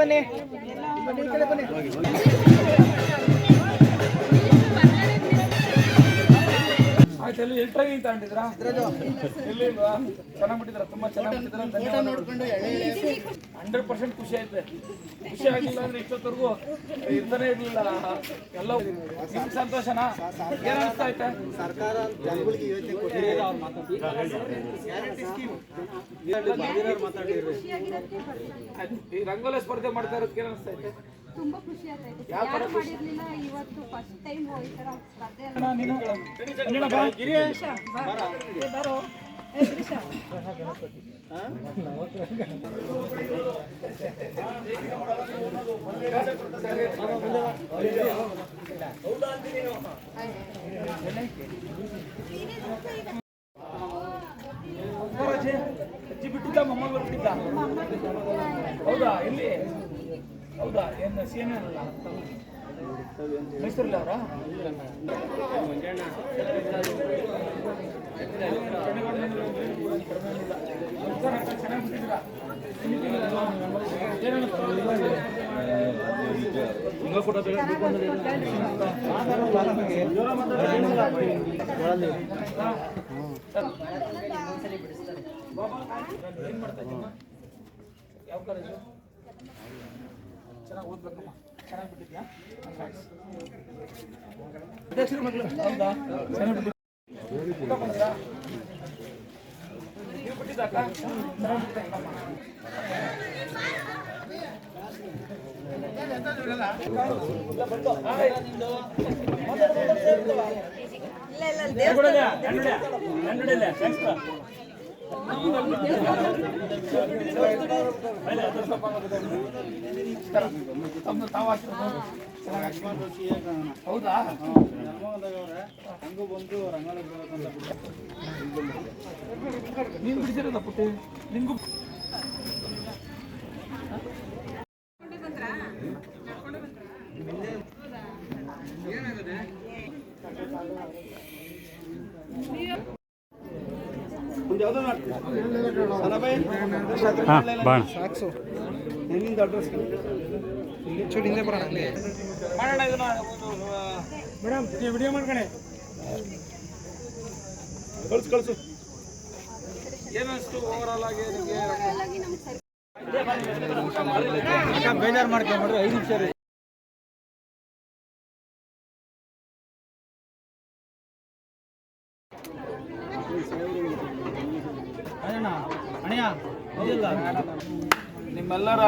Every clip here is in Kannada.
ಬನ್ನಿ ಈ ಕಡೆ ಬನ್ನಿ. ಆಯ್ತು, ಎಲ್ಲಿ ಟ್ರೈನಿಂಗ್ ತಗೊಂಡಿದ್ರಾ? ಎಲ್ಲಿ ಇಲ್ವಾ? ಚೆನ್ನಾಗಿ ಬಿಟ್ಟಿದ್ರ, ತುಂಬಾ ಚೆನ್ನಾಗಿ ಬಿಟ್ಟಿದ್ರ. 100% ಖುಷಿ ಆಯ್ತು. ಖುಷಿ ಆಗಿಲ್ಲ ಅಂದ್ರೆ ಇಷ್ಟೊತ್ತವರೆಗೂ ಇರ್ತಾನೆ ಇರ್ಲಿಲ್ಲ. ಎಲ್ಲ ನಿಮ್ಗೆ ಸಂತೋಷನಾ? ಏನ್ ಅನಿಸ್ತಾ ಐತೆ? ಸರ್ಕಾರ ಜನಗಳಿಗೆ ಯೋಚನೆ ಕೊಟ್ಟಿದೆ. ಈ ರಂಗೋಲಿ ಸ್ಪರ್ಧೆ ಮಾಡ್ತಾ ಇರೋದಕ್ಕೆ ಏನ್ ಅನಿಸ್ತಾ ಐತೆ? ತುಂಬಾ ಖುಷಿ ಆಗ್ತೈತೆ. ಯಾರು ಮಾಡಿರ್ಲಿಲ್ಲ, ಇವತ್ತು ಫಸ್ಟ್ ಟೈಮ್ ಈ ತರ ಸ್ಪರ್ಧೆ. ಅಜ್ಜಿ ಬಿಟ್ಟಿದ್ದ, ಮೊಮ್ಮಗಳು ಬಿಟ್ಟಿದ್ದ? ಹೌದಾ? ಎಲ್ಲಿ? ಹೌದಾ? ಏನು ಸಿ.ಎಂ ಅಲ್ಲ ಮೈಸೂರಲ್ಲಿ ಅವರ? ಏನ್ ಮಾಡ್ತಾ ಇದ್ದೀಮ್ಮ? ಯಾವ ಕಾಲೇಜು? ಚೆನ್ನಾಗಿ ಓದ್ಬೇಕಮ್ಮ. ಚೆನ್ನಾಗಿ ಬಿಟ್ಟಿದ್ಯಾ? ಅಧ್ಯಕ್ಷರ ಮಗಳು. ಹೌದಾ? ಚೆನ್ನಾಗಿ ಬಿಟ್ಟಿದ್ದ. ಊಟ ಮಾಡಿದ್ರಾ? ನೀವು ಬಿಟ್ಟಿದ್ದಾಕ? ಚೆನ್ನಾಗಿ ಬಿಟ್ಟಿದ್ದಮ್ಮ. ಹೌದಾ? ನೀನ್ ಬಿಡಿಸಿರೋದ ಪುಟ್ಟಿ? ನಿಂಗೂ ಮಾಡೋಣ ಇದನ್ನ. ಮೇಡಮ್ ವಿಡಿಯೋ ಮಾಡ್ಕಣೆ, ಕಳ್ಸು. ಏನಿಸ್ತು ಓವರಾಲ್ ಆಗಿ ನಿಮಗೆ? ಬೇಜಾರು ಮಾಡ್ಕೊಂಡ್ಬಿಡ್ರಿ, 5 ನಿಮಿಷ ರೀ. ನಿಮ್ಮೆಲ್ಲರ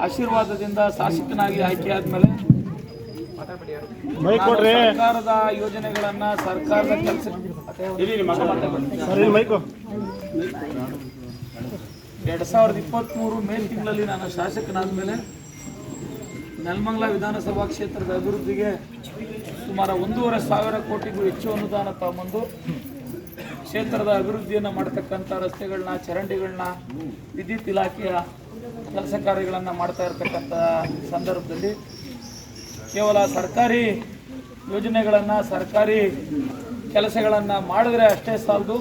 ಆಶೀರ್ವಾದದಿಂದ ಶಾಸಕನಾಗಿ ಆಯ್ಕೆಯಾದ ಮೇಲೆ ಸರ್ಕಾರದ ಯೋಜನೆಗಳನ್ನ, ಸರ್ಕಾರದ ಕೆಲಸ 2023 ಮೇ ತಿಂಗಳಲ್ಲಿ ನಾನು ಶಾಸಕನಾದ ಮೇಲೆ ನೆಲಮಂಗಲ ವಿಧಾನಸಭಾ ಕ್ಷೇತ್ರದ ಅಭಿವೃದ್ಧಿಗೆ ಸುಮಾರು 1,500 ಕೋಟಿಗೂ ಹೆಚ್ಚು ಅನುದಾನ ತಗೊಂಡು ಕ್ಷೇತ್ರದ ಅಭಿವೃದ್ಧಿಯನ್ನು ಮಾಡತಕ್ಕಂಥ ರಸ್ತೆಗಳನ್ನ, ಚರಂಡಿಗಳನ್ನ, ವಿದ್ಯುತ್ ಇಲಾಖೆಯ ಕೆಲಸ ಕಾರ್ಯಗಳನ್ನು ಮಾಡ್ತಾ ಇರತಕ್ಕಂಥ ಸಂದರ್ಭದಲ್ಲಿ ಕೇವಲ ಸರ್ಕಾರಿ ಯೋಜನೆಗಳನ್ನು, ಸರ್ಕಾರಿ ಕೆಲಸಗಳನ್ನು ಮಾಡಿದ್ರೆ ಅಷ್ಟೇ ಸಾಲದು.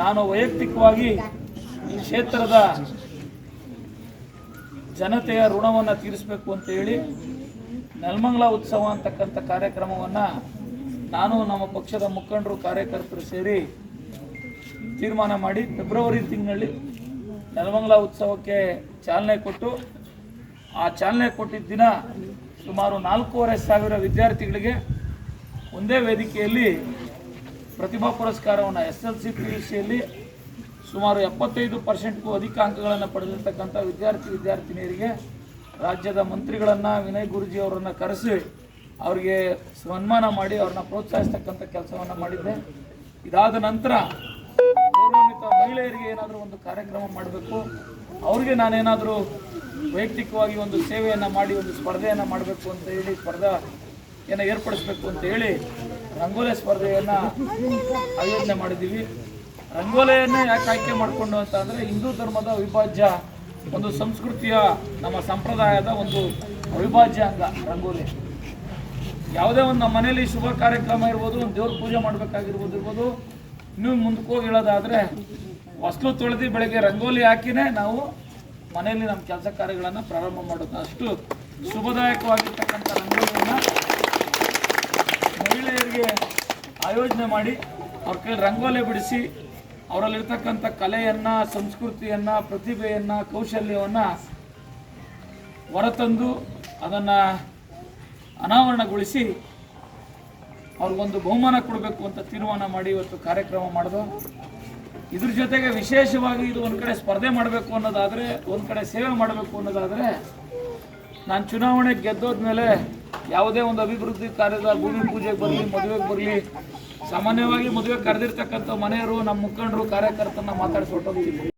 ನಾನು ವೈಯಕ್ತಿಕವಾಗಿ ಈ ಕ್ಷೇತ್ರದ ಜನತೆಯ ಋಣವನ್ನು ತೀರಿಸಬೇಕು ಅಂತ ಹೇಳಿ ನೆಲಮಂಗಲ ಉತ್ಸವ ಅಂತಕ್ಕಂಥ ಕಾರ್ಯಕ್ರಮವನ್ನು ನಾನು, ನಮ್ಮ ಪಕ್ಷದ ಮುಖಂಡರು, ಕಾರ್ಯಕರ್ತರು ಸೇರಿ ತೀರ್ಮಾನ ಮಾಡಿ ಫೆಬ್ರವರಿ ತಿಂಗಳಲ್ಲಿ ನೆಲಮಂಗಲ ಉತ್ಸವಕ್ಕೆ ಚಾಲನೆ ಕೊಟ್ಟು, ಆ ಚಾಲನೆ ಕೊಟ್ಟಿದ್ದ ದಿನ ಸುಮಾರು 4,500 ವಿದ್ಯಾರ್ಥಿಗಳಿಗೆ ಒಂದೇ ವೇದಿಕೆಯಲ್ಲಿ ಪ್ರತಿಭಾ ಪುರಸ್ಕಾರವನ್ನು, SLC PUCಯಲ್ಲಿ ಸುಮಾರು 75%ಕ್ಕೂ ಅಧಿಕ ಅಂಕಗಳನ್ನು ಪಡೆದಿರ್ತಕ್ಕಂಥ ವಿದ್ಯಾರ್ಥಿನಿಯರಿಗೆ ರಾಜ್ಯದ ಮಂತ್ರಿಗಳನ್ನು, ವಿನಯ್ ಗುರೂಜಿ ಅವರನ್ನು ಕರೆಸಿ ಅವರಿಗೆ ಸನ್ಮಾನ ಮಾಡಿ ಅವ್ರನ್ನ ಪ್ರೋತ್ಸಾಹಿಸ್ತಕ್ಕಂಥ ಕೆಲಸವನ್ನು ಮಾಡಿದ್ದೆ. ಇದಾದ ನಂತರ ಗೌರವಾನ್ವಿತ ಮಹಿಳೆಯರಿಗೆ ಏನಾದರೂ ಒಂದು ಕಾರ್ಯಕ್ರಮ ಮಾಡಬೇಕು, ಅವ್ರಿಗೆ ನಾನೇನಾದರೂ ವೈಯಕ್ತಿಕವಾಗಿ ಒಂದು ಸೇವೆಯನ್ನು ಮಾಡಿ ಒಂದು ಸ್ಪರ್ಧೆಯನ್ನು ಮಾಡಬೇಕು ಅಂತ ಹೇಳಿ ಸ್ಪರ್ಧೆಯನ್ನು ಏರ್ಪಡಿಸಬೇಕು ಅಂತ ಹೇಳಿ ರಂಗೋಲಿ ಸ್ಪರ್ಧೆಯನ್ನು ಆಯೋಜನೆ ಮಾಡಿದ್ದೀವಿ. ರಂಗೋಲಿಯನ್ನೇ ಯಾಕೆ ಆಯ್ಕೆ ಮಾಡಿಕೊಂಡು ಅಂತ ಅಂದರೆ, ಹಿಂದೂ ಧರ್ಮದ ಅವಿಭಾಜ್ಯ ಒಂದು ಸಂಸ್ಕೃತಿಯ, ನಮ್ಮ ಸಂಪ್ರದಾಯದ ಒಂದು ಅವಿಭಾಜ್ಯ ಅಂಗ ರಂಗೋಲಿ. ಯಾವುದೇ ಒಂದು ನಮ್ಮ ಮನೇಲಿ ಶುಭ ಕಾರ್ಯಕ್ರಮ ಇರ್ಬೋದು, ಒಂದು ದೇವ್ರ ಪೂಜೆ ಮಾಡಬೇಕಾಗಿರ್ಬೋದು, ಇನ್ನೂ ಮುಂದಕ್ಕೆ ಹೋಗಿ ಹೇಳೋದಾದರೆ ಹೊಸಲು ತೊಳೆದು ಬೆಳಗ್ಗೆ ರಂಗೋಲಿ ಹಾಕಿನೇ ನಾವು ಮನೆಯಲ್ಲಿ ನಮ್ಮ ಕೆಲಸ ಕಾರ್ಯಗಳನ್ನು ಪ್ರಾರಂಭ ಮಾಡೋದು. ಅಷ್ಟು ಶುಭದಾಯಕವಾಗಿರ್ತಕ್ಕಂಥ ರಂಗೋಲಿಯನ್ನು ಮಹಿಳೆಯರಿಗೆ ಆಯೋಜನೆ ಮಾಡಿ ಅವ್ರ ಕೈಲಿ ರಂಗೋಲಿ ಬಿಡಿಸಿ ಅವರಲ್ಲಿರ್ತಕ್ಕಂಥ ಕಲೆಯನ್ನು, ಸಂಸ್ಕೃತಿಯನ್ನು, ಪ್ರತಿಭೆಯನ್ನು, ಕೌಶಲ್ಯವನ್ನು ಹೊರತಂದು ಅದನ್ನು ಅನಾವರಣಗೊಳಿಸಿ ಅವ್ರಿಗೊಂದು ಬಹುಮಾನ ಕೊಡಬೇಕು ಅಂತ ತೀರ್ಮಾನ ಮಾಡಿ ಇವತ್ತು ಕಾರ್ಯಕ್ರಮ ಮಾಡೋದು. ಇದ್ರ ಜೊತೆಗೆ ವಿಶೇಷವಾಗಿ ಇದು ಒಂದು ಕಡೆ ಸ್ಪರ್ಧೆ ಮಾಡಬೇಕು ಅನ್ನೋದಾದರೆ, ಒಂದು ಕಡೆ ಸೇವೆ ಮಾಡಬೇಕು ಅನ್ನೋದಾದರೆ, ನಾನು ಚುನಾವಣೆಗೆ ಗೆದ್ದೋದ್ಮೇಲೆ ಯಾವುದೇ ಒಂದು ಅಭಿವೃದ್ಧಿ ಕಾರ್ಯದ ಭೂಮಿ ಪೂಜೆಗೆ ಬರಲಿ, ಮದುವೆಗೆ ಬರಲಿ, ಸಾಮಾನ್ಯವಾಗಿ ಮದುವೆ ಕರೆದಿರ್ತಕ್ಕಂಥ ಮನೆಯವರು, ನಮ್ಮ ಮುಖಂಡರು, ಕಾರ್ಯಕರ್ತರನ್ನ ಮಾತಾಡಿಸಿ ಹೊರಟೋಗ್ತಿದ್ವಿ.